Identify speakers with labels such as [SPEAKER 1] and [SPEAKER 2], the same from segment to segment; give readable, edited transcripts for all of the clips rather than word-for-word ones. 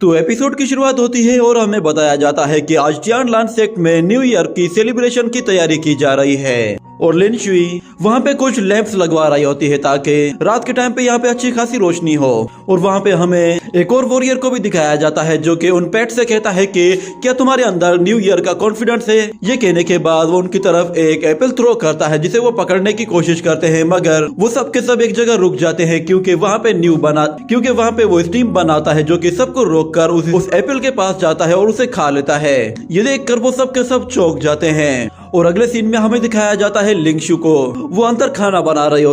[SPEAKER 1] तो एपिसोड की शुरुआत होती है और हमें बताया जाता है कि आज टियानलान सेक्ट में न्यू ईयर की सेलिब्रेशन की तैयारी की जा रही है और लिन शुई वहाँ पे कुछ लैंप्स लगवा रही होती है ताकि रात के टाइम पे यहाँ पे अच्छी खासी रोशनी हो। और वहाँ पे हमें एक और वॉरियर को भी दिखाया जाता है जो कि उन पेट से कहता है कि क्या तुम्हारे अंदर न्यू ईयर का कॉन्फिडेंस है। ये कहने के बाद वो उनकी तरफ एक एप्पल थ्रो करता है जिसे वो पकड़ने की कोशिश करते हैं, मगर वो सब के सब एक जगह रुक जाते हैं क्योंकि वहाँ पे वो स्टीम बनाता है जो कि सबको रोक कर उस एप्पल के पास जाता है और उसे खा लेता है। ये देख कर वो सब के सब चौंक जाते हैं। और अगले सीन में हमें दिखाया जाता है लिंगशु को, वो अंदर खाना बना रही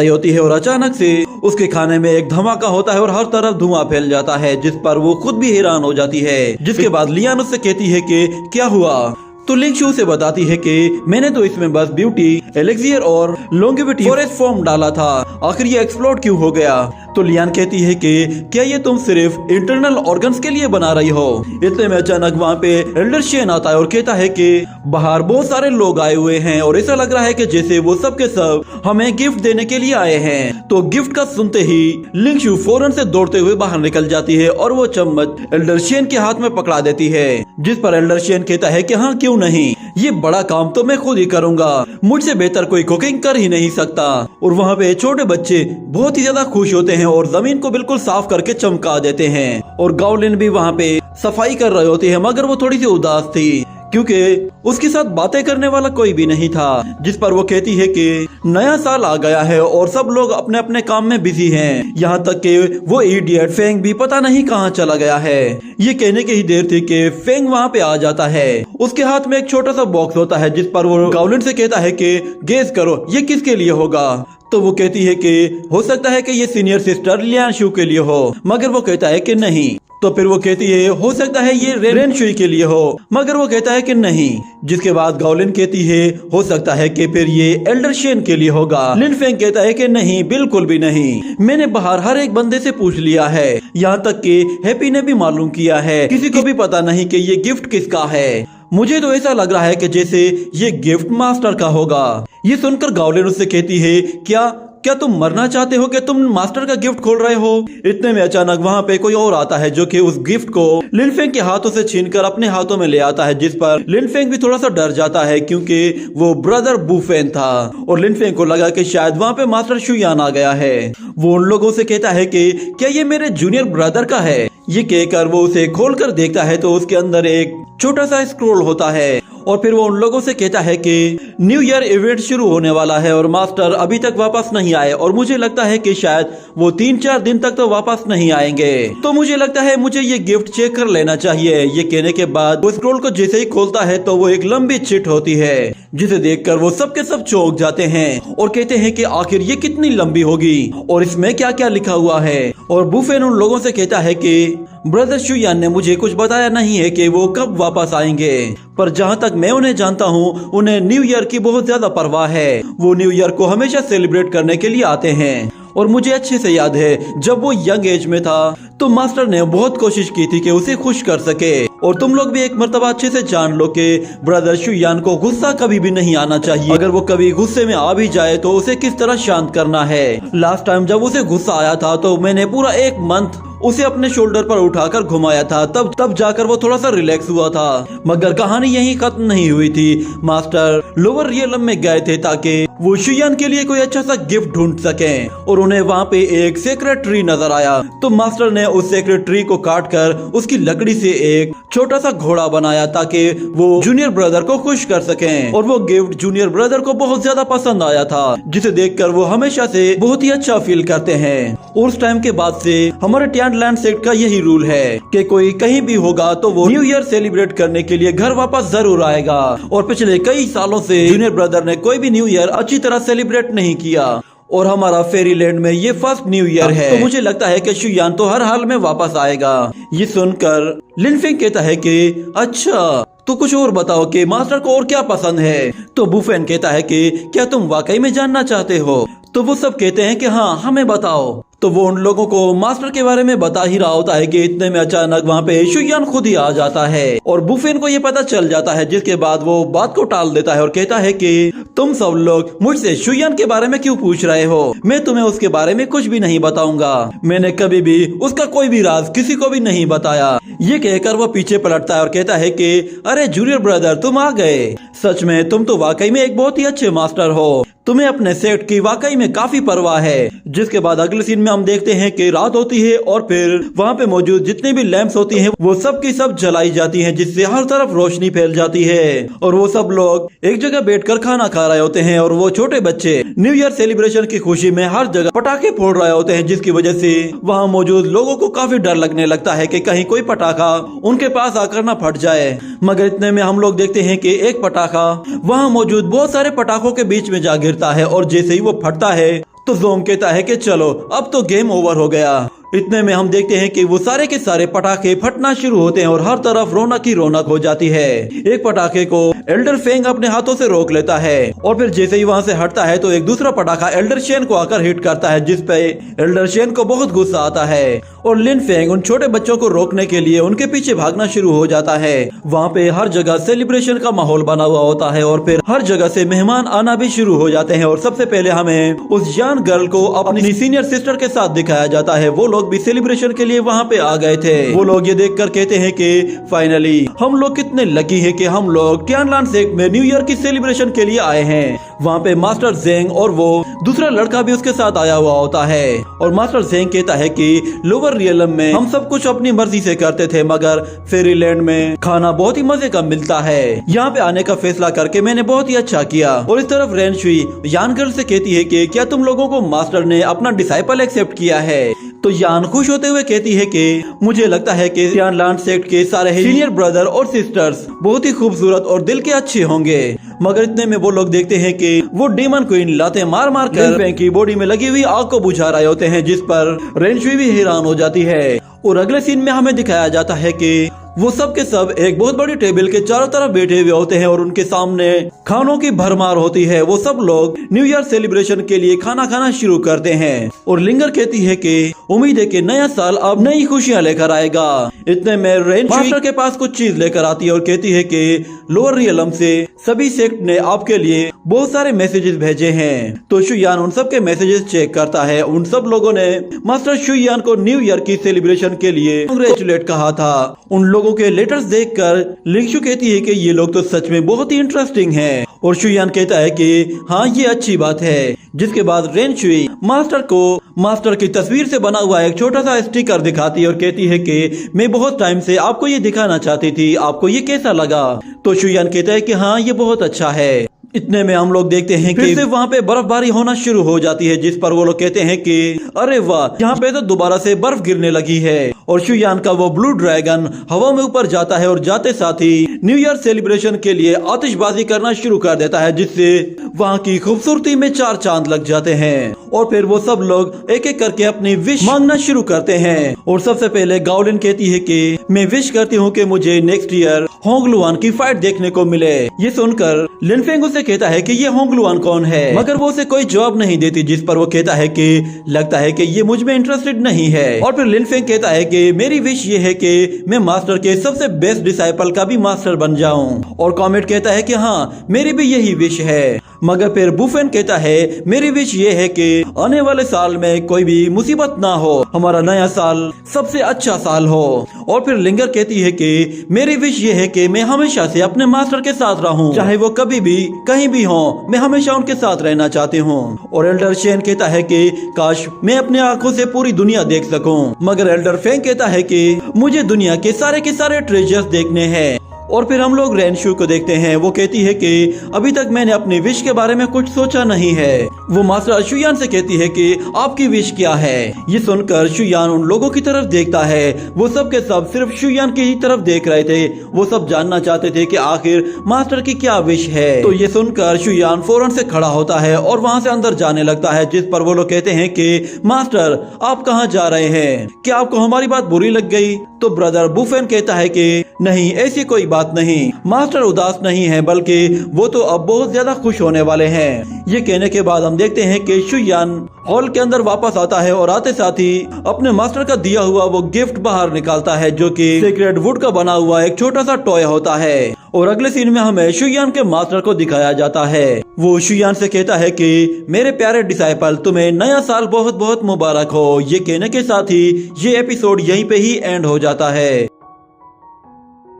[SPEAKER 1] होती है और अचानक से उसके खाने में एक धमाका होता है और हर तरफ धुआं फैल जाता है, जिस पर वो खुद भी हैरान हो जाती है। जिसके बाद लियान उससे कहती है कि क्या हुआ, तो लिंगशु से बताती है कि मैंने तो इसमें बस ब्यूटी एलेक्सियर और लॉन्गेविटी फॉरेस्ट फॉर्म डाला था, आखिर ये एक्सप्लोड क्यों हो गया। तो लियान कहती है कि क्या ये तुम सिर्फ इंटरनल ऑर्गन्स के लिए बना रही हो। इतने में अचानक वहाँ पे एल्डर शेन आता है और कहता है कि बाहर बहुत सारे लोग आए हुए हैं और ऐसा लग रहा है कि जैसे वो सब के सब हमें गिफ्ट देने के लिए आए हैं। तो गिफ्ट का सुनते ही लिंगशु फौरन से दौड़ते हुए बाहर निकल जाती है और वो चम्मच एल्डर शेन के हाथ में पकड़ा देती है, जिस पर एल्डर शेन कहता है कि हाँ क्यों नहीं, ये बड़ा काम तो मैं खुद ही करूंगा, मुझसे बेहतर कोई कुकिंग कर ही नहीं सकता। और वहाँ पे छोटे बच्चे बहुत ही ज्यादा खुश होते हैं और जमीन को बिल्कुल साफ करके चमका देते हैं। और गावलिन भी वहाँ पे सफाई कर रही होती है, मगर वो थोड़ी सी उदास थी क्योंकि उसके साथ बातें करने वाला कोई भी नहीं था। जिस पर वो कहती है कि नया साल आ गया है और सब लोग अपने अपने काम में बिजी हैं, यहाँ तक कि वो इडियट फेंग भी पता नहीं कहाँ चला गया है। ये कहने की ही देर थी कि फेंग वहाँ पे आ जाता है। उसके हाथ में एक छोटा सा बॉक्स होता है जिस पर वो गावलिन से कहता है कि गेस करो ये किसके लिए होगा। तो वो कहती है कि हो सकता है कि ये सीनियर सिस्टर लियानशु के लिए हो, मगर वो कहता है कि नहीं। तो फिर वो कहती है हो सकता है ये रेनशुई के लिए हो, मगर वो कहता है कि नहीं। जिसके बाद गावलिन कहती है हो सकता है कि फिर ये एल्डर शेन के लिए होगा। लिन फेंग कहता है कि नहीं, बिल्कुल भी नहीं, मैंने बाहर हर एक बंदे से पूछ लिया है, यहाँ तक कि हैप्पी ने भी मालूम किया है, किसी को भी पता नहीं कि ये गिफ्ट किसका है। मुझे तो ऐसा लग रहा है कि जैसे ये गिफ्ट मास्टर का होगा। ये सुनकर गावलिन उससे कहती है क्या तुम मरना चाहते हो कि तुम मास्टर का गिफ्ट खोल रहे हो। इतने में अचानक वहाँ पे कोई और आता है जो कि उस गिफ्ट को लिन फेंग के हाथों से छीनकर अपने हाथों में ले आता है, जिस पर लिन फेंग भी थोड़ा सा डर जाता है क्योंकि वो ब्रदर बुफेन था और लिन फेंग को लगा कि शायद वहाँ पे मास्टर शुयान आ गया है। वो उन लोगों से कहता है कि क्या ये मेरे जूनियर ब्रदर का है। ये कहकर वो उसे खोल कर देखता है तो उसके अंदर एक छोटा सा स्क्रोल होता है और फिर वो उन लोगों से कहता है कि न्यू ईयर इवेंट शुरू होने वाला है और मास्टर अभी तक वापस नहीं आए और मुझे लगता है कि शायद वो 3-4 दिन तक तो वापस नहीं आएंगे, तो मुझे लगता है मुझे ये गिफ्ट चेक कर लेना चाहिए। ये कहने के बाद वो स्क्रोल को जैसे ही खोलता है तो वो एक लंबी चिट होती है, जिसे देखकर वो सब के सब चौंक जाते हैं और कहते हैं कि आखिर ये कितनी लंबी होगी और इसमें क्या क्या लिखा हुआ है। और बुफेन उन लोगों से कहता है कि ब्रदर शुयान ने मुझे कुछ बताया नहीं है कि वो कब वापस आएंगे, पर जहाँ तक मैं उन्हें जानता हूँ उन्हें न्यू ईयर की बहुत ज्यादा परवाह है। वो न्यू ईयर को हमेशा सेलिब्रेट करने के लिए आते हैं और मुझे अच्छे से याद है जब वो यंग एज में था तो मास्टर ने बहुत कोशिश की थी कि उसे खुश कर सके। और तुम लोग भी एक मर्तबा अच्छे से जान लो कि ब्रदर शुयान को गुस्सा कभी भी नहीं आना चाहिए, अगर वो कभी गुस्से में आ भी जाए तो उसे किस तरह शांत करना है। लास्ट टाइम जब उसे गुस्सा आया था तो मैंने पूरा 1 मंथ उसे अपने शोल्डर पर उठाकर घुमाया था, तब जाकर वो थोड़ा सा रिलैक्स हुआ था। मगर कहानी यहीं खत्म नहीं हुई थी। मास्टर लोअर रियलम में गए थे ताकि वो शुयान के लिए कोई अच्छा सा गिफ्ट ढूंढ सकें और उन्हें वहाँ पे एक सेक्रेट ट्री नजर आया। तो मास्टर ने उस सेक्रेट ट्री को काटकर उसकी लकड़ी से एक छोटा सा घोड़ा बनाया ताकि वो जूनियर ब्रदर को खुश कर सकें। और वो गिफ्ट जूनियर ब्रदर को बहुत ज्यादा पसंद आया था, जिसे देखकर वो हमेशा से बहुत ही अच्छा फील करते हैं। और उस टाइम के बाद से हमारे टियानलान सेक्ट का यही रूल है कि कोई कहीं भी होगा तो वो न्यू ईयर सेलिब्रेट करने के लिए घर वापस जरूर आएगा। और पिछले कई सालों से जूनियर ब्रदर ने कोई भी न्यू ईयर अच्छी तरह सेलिब्रेट नहीं किया और हमारा फेरीलैंड में ये फर्स्ट न्यू ईयर है, तो मुझे लगता है कि शुयान तो हर हाल में वापस आएगा। ये सुनकर लिन फेंग कहता है कि अच्छा तो कुछ और बताओ कि मास्टर को और क्या पसंद है। तो बुफेन कहता है कि क्या तुम वाकई में जानना चाहते हो। तो वो सब कहते हैं कि हाँ हमें बताओ। तो वो उन लोगों को मास्टर के बारे में बता ही रहा होता है कि इतने में अचानक वहाँ पे शुयान खुद ही आ जाता है और बुफेन को ये पता चल जाता है, जिसके बाद वो बात को टाल देता है और कहता है कि तुम सब लोग मुझसे शुयान के बारे में क्यों पूछ रहे हो, मैं तुम्हें उसके बारे में कुछ भी नहीं बताऊंगा, मैंने कभी भी उसका कोई भी राज किसी को भी नहीं बताया। ये कहकर वो पीछे पलटता है और कहता है कि अरे जूनियर ब्रदर तुम आ गए, सच में तुम तो वाकई में एक बहुत ही अच्छे मास्टर हो, तुम्हें अपने सेट की वाकई में काफी परवाह है। जिसके बाद अगले सीन में हम देखते हैं कि रात होती है और फिर वहाँ पे मौजूद जितनी भी लैंप्स होती हैं वो सब की सब जलाई जाती हैं, जिससे हर तरफ रोशनी फैल जाती है और वो सब लोग एक जगह बैठकर खाना खा रहे होते हैं और वो छोटे बच्चे न्यू ईयर सेलिब्रेशन की खुशी में हर जगह पटाखे फोड़ रहे होते हैं, जिसकी वजह से वहाँ मौजूद लोगों को काफी डर लगने लगता है कि कहीं कोई पटाखा उनके पास आकर न फट जाए। मगर इतने में हम लोग देखते हैं कि एक पटाखा वहाँ मौजूद बहुत सारे पटाखों के बीच में जा गिरता है और जैसे ही वो फटता है तो जोंग कहता है कि चलो अब तो गेम ओवर हो गया। इतने में हम देखते हैं कि वो सारे के सारे पटाखे फटना शुरू होते हैं और हर तरफ रौनक ही रौनक हो जाती है। एक पटाखे को एल्डर फेंग अपने हाथों से रोक लेता है और फिर जैसे ही वहाँ से हटता है तो एक दूसरा पटाखा एल्डर शेन को आकर हिट करता है, जिस पे एल्डर शेन को बहुत गुस्सा आता है और लिन फेंग उन छोटे बच्चों को रोकने के लिए उनके पीछे भागना शुरू हो जाता है। वहाँ पे हर जगह सेलिब्रेशन का माहौल बना हुआ होता है और फिर हर जगह से मेहमान आना भी शुरू हो जाते हैं और सबसे पहले हमें उस यंग गर्ल को अपनी सीनियर सिस्टर के साथ दिखाया जाता है। वो लोग भी सेलिब्रेशन के लिए वहाँ पे आ गए थे। वो लोग ये देखकर कहते हैं कि फाइनली हम लोग कितने लकी हैं कि हम लोग टियानलान सेक्ट में न्यू ईयर की सेलिब्रेशन के लिए आए हैं। वहाँ पे मास्टर जेंग और वो दूसरा लड़का भी उसके साथ आया हुआ होता है और मास्टर जेंग कहता है कि लोअर रियलम में हम सब कुछ अपनी मर्जी से करते थे, मगर फेरीलैंड में खाना बहुत ही मजे का मिलता है, यहाँ पे आने का फैसला करके मैंने बहुत ही अच्छा किया। और इस तरफ रेनशुई यान गर्ल से कहती है कि क्या तुम लोगों को मास्टर ने अपना डिसाइपल एक्सेप्ट किया है। तो यान खुश होते हुए कहती है कि मुझे लगता है कि टियानलान सेक्ट के सारे सीनियर ब्रदर और सिस्टर्स बहुत ही खूबसूरत और दिल के अच्छे होंगे। मगर इतने में वो लोग देखते हैं कि वो डेमन क्वीन लाते मार मार कर फेंग की बॉडी में लगी हुई आग को बुझा रहे होते हैं, जिस पर रेनशुई भी हैरान हो जाती है। और अगले सीन में हमें दिखाया जाता है कि वो सब के सब एक बहुत बड़ी टेबल के चारों तरफ बैठे हुए होते हैं और उनके सामने खानों की भरमार होती है। वो सब लोग न्यू ईयर सेलिब्रेशन के लिए खाना खाना शुरू करते हैं और लिंगर कहती है कि उम्मीद है कि नया साल अब नई खुशियां लेकर आएगा। इतने में रेन मास्टर के पास कुछ चीज लेकर आती है और कहती है कि लोअर रियलम से सभी सेक्ट ने आपके लिए बहुत सारे मैसेजेस भेजे हैं। तो शुयान उन सब के मैसेजेस चेक करता है। उन सब लोगों ने मास्टर शुयान को न्यू ईयर की सेलिब्रेशन के लिए कांग्रेचुलेट कहा था। उन लोगों के लेटर्स देखकर लिंगशु कहती है कि ये लोग तो सच में बहुत ही इंटरेस्टिंग हैं और शुयान कहता है कि हाँ ये अच्छी बात है। जिसके बाद रेनशुई मास्टर को मास्टर की तस्वीर से बना हुआ एक छोटा सा स्टिकर दिखाती है और कहती है कि मैं बहुत टाइम से आपको ये दिखाना चाहती थी, आपको ये कैसा लगा। तो शुयान कहता है कि हाँ ये बहुत अच्छा है। इतने में हम लोग देखते हैं कि फिर वहाँ पे बर्फबारी होना शुरू हो जाती है, जिस पर वो लोग कहते हैं कि अरे वाह यहाँ पे तो दोबारा से बर्फ गिरने लगी है। और शुयान का वो ब्लू ड्रैगन हवा में ऊपर जाता है और जाते साथ ही न्यू ईयर सेलिब्रेशन के लिए आतिशबाजी करना शुरू कर देता है, जिससे वहाँ की खूबसूरती में चार चांद लग जाते हैं। और फिर वो सब लोग एक एक करके अपनी विश मांगना शुरू करते हैं। और सबसे पहले गाओलिन कहती है कि मैं विश करती हूँ कि मुझे नेक्स्ट ईयर होंगलुआन की फाइट देखने को मिले। ये सुनकर लिनफेंग उसे कहता है कि ये होंगलुआन कौन है, मगर वो उसे कोई जवाब नहीं देती, जिस पर वो कहता है कि लगता है कि ये मुझ में इंटरेस्टेड नहीं है। और फिर लिनफेंग कहता है कि मेरी विश ये है कि मैं मास्टर के सबसे बेस्ट डिसाइपल का भी मास्टर बन जाऊं। और कॉमेट कहता है कि हाँ मेरी भी यही विश है। मगर फिर बुफेन कहता है मेरी विश ये है कि आने वाले साल में कोई भी मुसीबत ना हो, हमारा नया साल सबसे अच्छा साल हो। और फिर लिंगर कहती है कि मेरी विश ये है कि मैं हमेशा से अपने मास्टर के साथ रहूं, चाहे वो कभी भी कहीं भी हो, मैं हमेशा उनके साथ रहना चाहती हूँ। और एल्डर शेन कहता है कि काश मैं अपने आंखों से पूरी दुनिया देख सकूं। मगर एल्डर फेंग कहता है कि मुझे दुनिया के सारे ट्रेजर्स देखने हैं। और फिर हम लोग रेनशु को देखते हैं। वो कहती है कि अभी तक मैंने अपनी विश के बारे में कुछ सोचा नहीं है। वो मास्टर शुयान से कहती है कि आपकी विश क्या है। ये सुनकर शुयान उन लोगों की तरफ देखता है। वो सब के सब सिर्फ शुयान की ही तरफ देख रहे थे। वो सब जानना चाहते थे कि आखिर मास्टर की क्या विश है। तो ये सुनकर शुयान फौरन से खड़ा होता है और वहाँ से अंदर जाने लगता है, जिस पर वो लोग कहते हैं कि मास्टर आप कहाँ जा रहे हैं, क्या आपको हमारी बात बुरी लग गई। तो ब्रदर बुफेन कहता है कि नहीं ऐसी कोई बात नहीं, मास्टर उदास नहीं है, बल्कि वो तो अब बहुत ज्यादा खुश होने वाले हैं। ये कहने के बाद हम देखते हैं कि शुयान हॉल के अंदर वापस आता है और आते साथ ही अपने मास्टर का दिया हुआ वो गिफ्ट बाहर निकालता है, जो कि सीक्रेट वुड का बना हुआ एक छोटा सा टॉय होता है। और अगले सीन में हमें शुयान के मास्टर को दिखाया जाता है। वो शुयान से कहता है कि मेरे प्यारे डिसाइपल, तुम्हें नया साल बहुत बहुत मुबारक हो। ये कहने के साथ ही ये एपिसोड यहीं पे ही एंड हो जाता है।